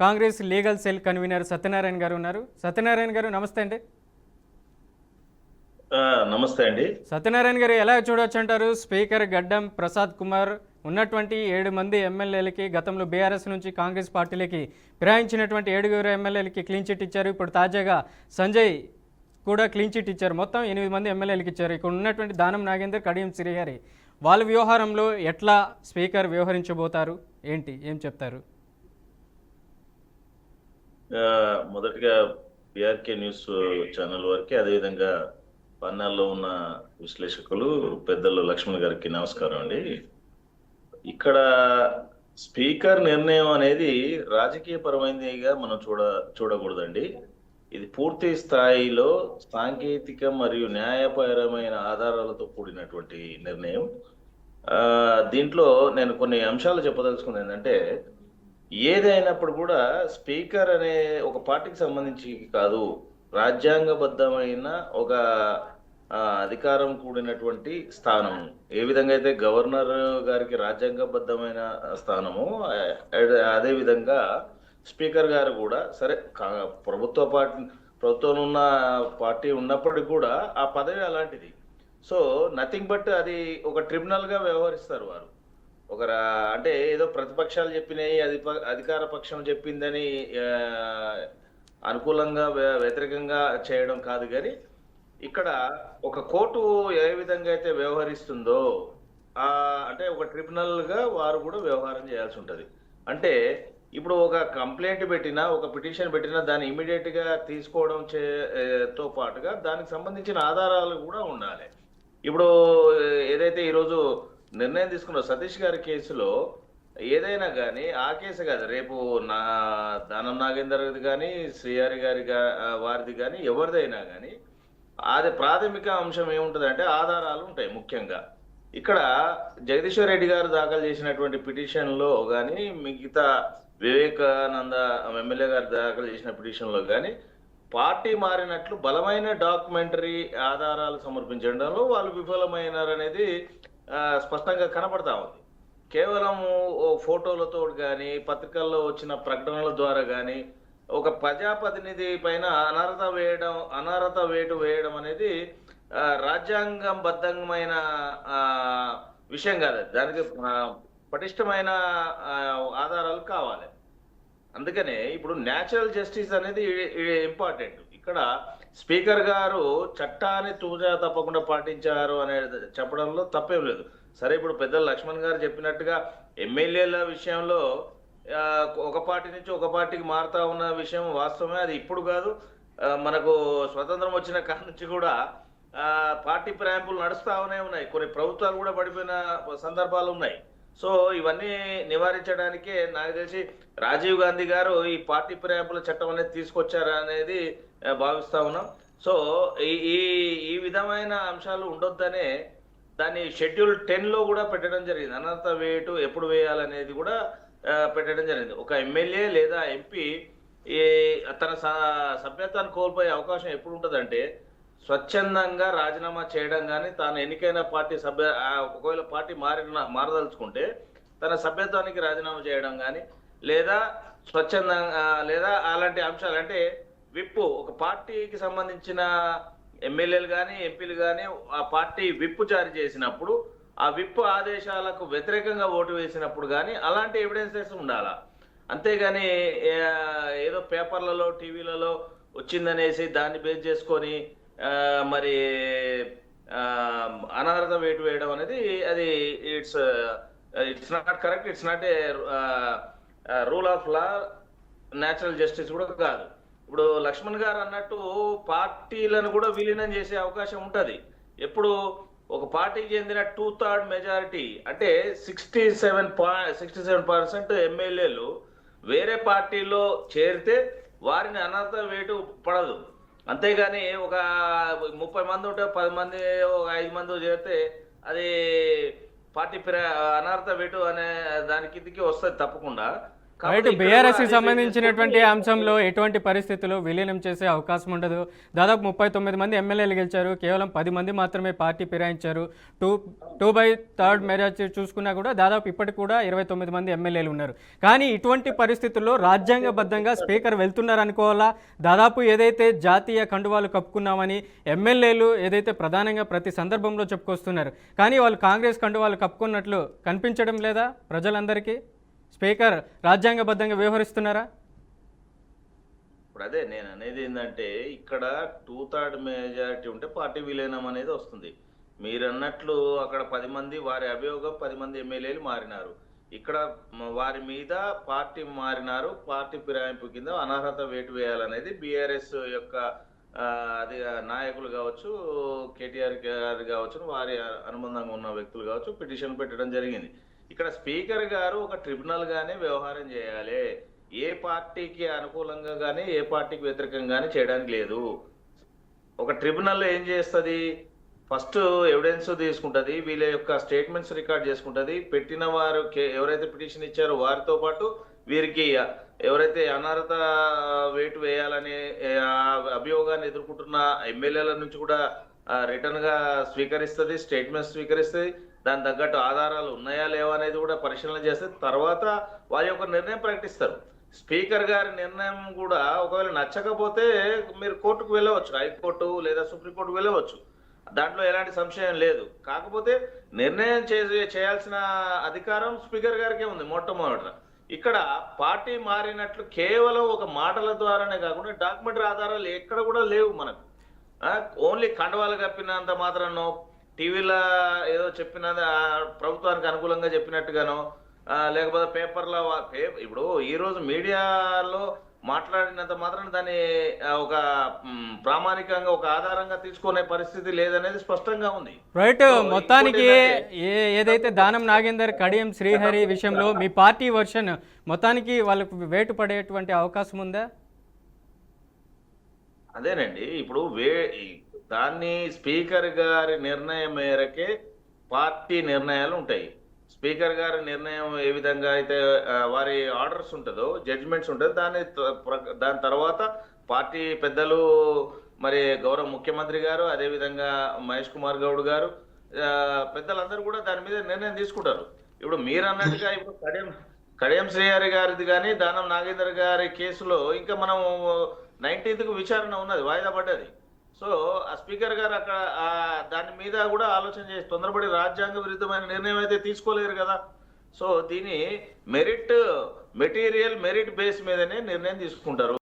Congress legal cell convener Satyanarayana గారు ఉన్నారు. సత్యనారాయణ గారు నమస్తే అండి. నమస్తే అండి. సత్యనారాయణ గారు ఎలా చూడవచ్చు అంటారు? స్పీకర్ గడ్డం ప్రసాద్ కుమార్ ఉన్నటువంటి 7 మంది ఎమ్మెల్యేలకి గతంలో బీఆర్ఎస్ నుంచి కాంగ్రెస్ పార్టీలకి ఫిరాయించినటువంటి 7 ఎమ్మెల్యేలకి క్లీన్ చిట్ ఇచ్చారు. ఇప్పుడు తాజాగా సంజయ్ కూడా క్లీన్ చిట్ ఇచ్చారు. మొత్తం 8 మంది ఎమ్మెల్యేలకి ఇచ్చారు. ఇక్కడ ఉన్నటువంటి దానం నాగేందర్, కడియం శ్రీహరి వాళ్ళ వ్యవహారంలో ఎట్లా స్పీకర్ వ్యవహరించబోతారు, ఏంటి ఏం చెప్తారు? మొదటిగా పిఆర్కే న్యూస్ ఛానల్ వారికి, అదేవిధంగా పన్నాల్లో ఉన్న విశ్లేషకులు పెద్దలు లక్ష్మణ్ గారికి నమస్కారం అండి. ఇక్కడ స్పీకర్ నిర్ణయం అనేది రాజకీయ పరమైనదిగా మనం చూడకూడదండి. ఇది పూర్తి స్థాయిలో సాంకేతిక మరియు న్యాయపరమైన ఆధారాలతో కూడినటువంటి నిర్ణయం. దీంట్లో నేను కొన్ని అంశాలు చెప్పదలుచుకున్నది ఏంటంటే, ఏదైనప్పుడు కూడా స్పీకర్ అనే ఒక పార్టీకి సంబంధించి కాదు, రాజ్యాంగబద్ధమైన ఒక అధికారం కూడినటువంటి స్థానం. ఏ విధంగా అయితే గవర్నర్ గారికి రాజ్యాంగబద్ధమైన స్థానము, అదే విధంగా స్పీకర్ గారు కూడా సరే ప్రభుత్వంలో ఉన్న పార్టీ ఉన్నప్పటికీ కూడా ఆ పదవి అలాంటిది. సో నథింగ్ బట్ అది ఒక ట్రిబ్యునల్ గా వ్యవహరిస్తారు వారు. ఒక అంటే ఏదో ప్రతిపక్షాలు చెప్పినాయి, అధికార పక్షం చెప్పిందని అనుకూలంగా వ్యతిరేకంగా చేయడం కాదు, కానీ ఇక్కడ ఒక కోర్టు ఏ విధంగా అయితే వ్యవహరిస్తుందో అంటే ఒక ట్రిబ్యునల్ గా వారు కూడా వ్యవహారం చేయాల్సి ఉంటది. అంటే ఇప్పుడు ఒక కంప్లైంట్ పెట్టినా, ఒక పిటిషన్ పెట్టినా దాన్ని ఇమీడియట్ గా తీసుకోవడం తో పాటుగా దానికి సంబంధించిన ఆధారాలు కూడా ఉండాలి. ఇప్పుడు ఏదైతే ఈరోజు నిర్ణయం తీసుకున్న సతీష్ గారి కేసులో ఏదైనా కానీ ఆ కేసు కాదు, రేపు దానం నాగేందర్ది కానీ శ్రీహరి గారి వారిది కానీ ఎవరిదైనా కానీ అది ప్రాథమిక అంశం ఏముంటుంది అంటే ఆధారాలు ఉంటాయి. ముఖ్యంగా ఇక్కడ జగదీశ్వర్ రెడ్డి గారు దాఖలు చేసినటువంటి పిటిషన్లో కానీ, మిగతా వివేకానంద ఎమ్మెల్యే గారు దాఖలు చేసిన పిటిషన్లో కానీ పార్టీ మారినట్లు బలమైన డాక్యుమెంటరీ ఆధారాలు సమర్పించడంలో వాళ్ళు విఫలమైనారనేది స్పష్టంగా కనపడతా ఉంది. కేవలం ఫోటోలతో కానీ, పత్రికల్లో వచ్చిన ప్రకటనల ద్వారా కానీ ఒక ప్రజాప్రతినిధి పైన అనర్హత వేటు వేయడం అనేది రాజ్యాంగబద్ధమైన విషయం కాదు. దానికి పటిష్టమైన ఆధారాలు కావాలి. అందుకనే ఇప్పుడు న్యాచురల్ జస్టిస్ అనేది ఇంపార్టెంట్. ఇక్కడ స్పీకర్ గారు చట్టాన్ని తూజా తప్పకుండా పాటించారు అనేది చెప్పడంలో తప్పేం లేదు. సరే, ఇప్పుడు పెద్దలు లక్ష్మణ్ గారు చెప్పినట్టుగా ఎమ్మెల్యేల విషయంలో ఒక పార్టీ నుంచి ఒక పార్టీకి మారుతా ఉన్న విషయం వాస్తవమే. అది ఇప్పుడు కాదు, మనకు స్వతంత్రం వచ్చిన కాడ నుంచి కూడా పార్టీ ఫిరాయింపులు నడుస్తానే ఉన్నాయి. కొన్ని ప్రభుత్వాలు కూడా పడిపోయిన సందర్భాలు ఉన్నాయి. సో ఇవన్నీ నివారించడానికే నాకు తెలిసి రాజీవ్ గాంధీ గారు ఈ పార్టీ ఫిరాయింపుల చట్టం అనేది తీసుకొచ్చారు అనేది భావిస్తా ఉన్నాం. సో ఈ విధమైన అంశాలు ఉండొద్దనే దాన్ని షెడ్యూల్ 10లో కూడా పెట్టడం జరిగింది. అనర్హత వేటు ఎప్పుడు వేయాలనేది కూడా పెట్టడం జరిగింది. ఒక ఎమ్మెల్యే లేదా ఎంపీ తన సభ్యత్వాన్ని కోల్పోయే అవకాశం ఎప్పుడు ఉంటుందంటే స్వచ్ఛందంగా రాజీనామా చేయడం కానీ, తాను ఎన్నికైన పార్టీ ఒకవేళ పార్టీ మారదలుచుకుంటే తన సభ్యత్వానికి రాజీనామా చేయడం కానీ, లేదా స్వచ్ఛందంగా లేదా అలాంటి అంశాలు అంటే విప్పు, ఒక పార్టీకి సంబంధించిన ఎమ్మెల్యేలు కానీ ఎంపీలు కానీ ఆ పార్టీ విప్పు జారీ చేసినప్పుడు ఆ విప్పు ఆదేశాలకు వ్యతిరేకంగా ఓటు వేసినప్పుడు కానీ అలాంటి ఎవిడెన్సెస్ ఉండాలా. అంతేగాని ఏదో పేపర్లలో టీవీలలో వచ్చిందనేసి దాన్ని బేస్ చేసుకొని మరి అనర్హత వేటు వేయడం అనేది అది it's not correct. It's not a rule of law, natural justice కూడా కాదు. ఇప్పుడు లక్ష్మణ్ గారు అన్నట్టు పార్టీలను కూడా విలీనం చేసే అవకాశం ఉంటుంది. ఎప్పుడు ఒక పార్టీకి చెందిన 2/3 మెజారిటీ అంటే 67% ఎమ్మెల్యేలు వేరే పార్టీలో చేరితే వారిని అనర్హత వేటు పడదు. అంతేగాని ఒక 30 మంది ఉంటే 10 మంది 5 మంది చేరితే అది పార్టీ అనర్హత వేటు అనే దానికి వస్తుంది తప్పకుండా. రైట్. కాకపోతే ఇక్కడ బీఆర్ఎస్ కూడా కి అదే సంబంధించినటువంటి చేసుకొని అంశంలో ఎటువంటి పరిస్థితుల్లో విలీనం చేసే అవకాశం ఉండదు. దాదాపు 39 మంది ఎమ్మెల్యేలు గెలిచారు, కేవలం 10 మంది మాత్రమే పార్టీ ఫిరాయించారు. Two two by third majority చూసుకున్నా కూడా దాదాపు ఇప్పటికి కూడా 29 మంది ఎమ్మెల్యేలు ఉన్నారు. కానీ ఇటువంటి పరిస్థితుల్లో రాజ్యాంగబద్ధంగా స్పీకర్ వెళ్తున్నారు అనుకోవాలా? దాదాపు ఏదైతే జాతీయ కండువాలు కప్పుకున్నామని ఎమ్మెల్యేలు ఏదైతే ప్రధానంగా ప్రతి సందర్భంలో చెప్పుకొస్తున్నారు, కానీ వాళ్ళు కాంగ్రెస్ కండువాలు కప్పుకున్నట్లు కనిపించడం లేదా ప్రజలందరికీ? స్పీకర్ రాజ్యాంగబద్ధంగా వ్యవహరిస్తున్నారా? ఇప్పుడు అదే నేను అనేది ఏంటంటే ఇక్కడ 2/3 మెజారిటీ ఉంటే పార్టీ విలీనం అనేది వస్తుంది. మీరు అన్నట్లు అక్కడ 10 మంది వారి అభియోగం 10 మంది ఎమ్మెల్యేలు మారినారు. ఇక్కడ వారి మీద పార్టీ మారినారు, పార్టీ ఫిరాయింపు కింద అనర్హత వేటు వేయాలనేది బీఆర్ఎస్ యొక్క అది నాయకులు కావచ్చు, కేటీఆర్ గారు కావచ్చు, వారి అనుబంధంగా ఉన్న వ్యక్తులు కావచ్చు పిటిషన్ పెట్టడం జరిగింది. ఇక్కడ స్పీకర్ గారు ఒక ట్రిబ్యునల్ గానే వ్యవహారం చేయాలి. ఏ పార్టీకి అనుకూలంగా కానీ ఏ పార్టీకి వ్యతిరేకంగా కానీ చేయడానికి లేదు. ఒక ట్రిబ్యునల్ ఏం చేస్తుంది? ఫస్ట్ ఎవిడెన్స్ తీసుకుంటుంది, వీళ్ళ యొక్క స్టేట్మెంట్స్ రికార్డ్ చేసుకుంటుంది, పెట్టిన వారు ఎవరైతే పిటిషన్ ఇచ్చారో వారితో పాటు వీరికి ఎవరైతే అనర్హత వేటు వేయాలనే అభియోగాన్ని ఎదుర్కొంటున్న ఎమ్మెల్యేల నుంచి కూడా రిటర్న్ గా స్వీకరిస్తుంది, స్టేట్మెంట్స్ స్వీకరిస్తుంది. దాని తగ్గట్టు ఆధారాలు ఉన్నాయా లేవా అనేది కూడా పరిశీలన చేస్తే తర్వాత వారి యొక్క నిర్ణయం ప్రకటిస్తారు. స్పీకర్ గారి నిర్ణయం కూడా ఒకవేళ నచ్చకపోతే మీరు కోర్టుకు వెళ్ళవచ్చు, హైకోర్టు లేదా సుప్రీంకోర్టు వెళ్ళవచ్చు. దాంట్లో ఎలాంటి సంశయం లేదు. కాకపోతే నిర్ణయం చేయాల్సిన అధికారం స్పీకర్ గారికే ఉంది మొట్టమొదట. ఇక్కడ పార్టీ మారినట్లు కేవలం ఒక మాటల ద్వారానే కాకుండా డాక్యుమెంటరీ ఆధారాలు ఎక్కడ కూడా లేవు మనకు. ఓన్లీ కండవాలు కప్పినంత మాత్రానో, టీవీలో ఏదో చెప్పిన ప్రభుత్వానికి అనుకూలంగా చెప్పినట్టుగానో, లేకపోతే పేపర్లో ఇప్పుడు ఈ రోజు మీడియాలో మాట్లాడినంత మాత్రం దాన్ని ఒక ప్రామాణికంగా ఒక ఆధారంగా తీసుకునే పరిస్థితి లేదనేది స్పష్టంగా ఉంది. రైట్. మొత్తానికి ఏదైతే దానం నాగేందర్, కడియం శ్రీహరి విషయంలో మీ పార్టీ వర్షన్ మొత్తానికి వాళ్ళకు వేటు పడేటువంటి అవకాశం ఉందా? అదేనండి, ఇప్పుడు దాన్ని స్పీకర్ గారి నిర్ణయం మేరకే పార్టీ నిర్ణయాలు ఉంటాయి. స్పీకర్ గారి నిర్ణయం ఏ విధంగా అయితే వారి ఆర్డర్స్ ఉంటుందో, జడ్జిమెంట్స్ ఉంటుందో దాని తర్వాత పార్టీ పెద్దలు, మరి గౌరవ ముఖ్యమంత్రి గారు, అదేవిధంగా మహేష్ కుమార్ గౌడ్ గారు, పెద్దలందరూ కూడా దాని మీద నిర్ణయం తీసుకుంటారు. ఇప్పుడు మీరు అన్నట్టుగా ఇప్పుడు కడియం శ్రీహరి గారిది కానీ దానం నాగేందర్ గారి కేసులో ఇంకా మనం 19th విచారణ ఉన్నది, వాయిదా పడ్డది. సో ఆ స్పీకర్ గారు అక్కడ దాని మీద కూడా ఆలోచన చేసి తొందరపడి రాజ్యాంగ విరుద్ధమైన నిర్ణయం అయితే తీసుకోలేరు కదా. సో దీని మెరిట్ బేస్ మీదనే నిర్ణయం తీసుకుంటారు.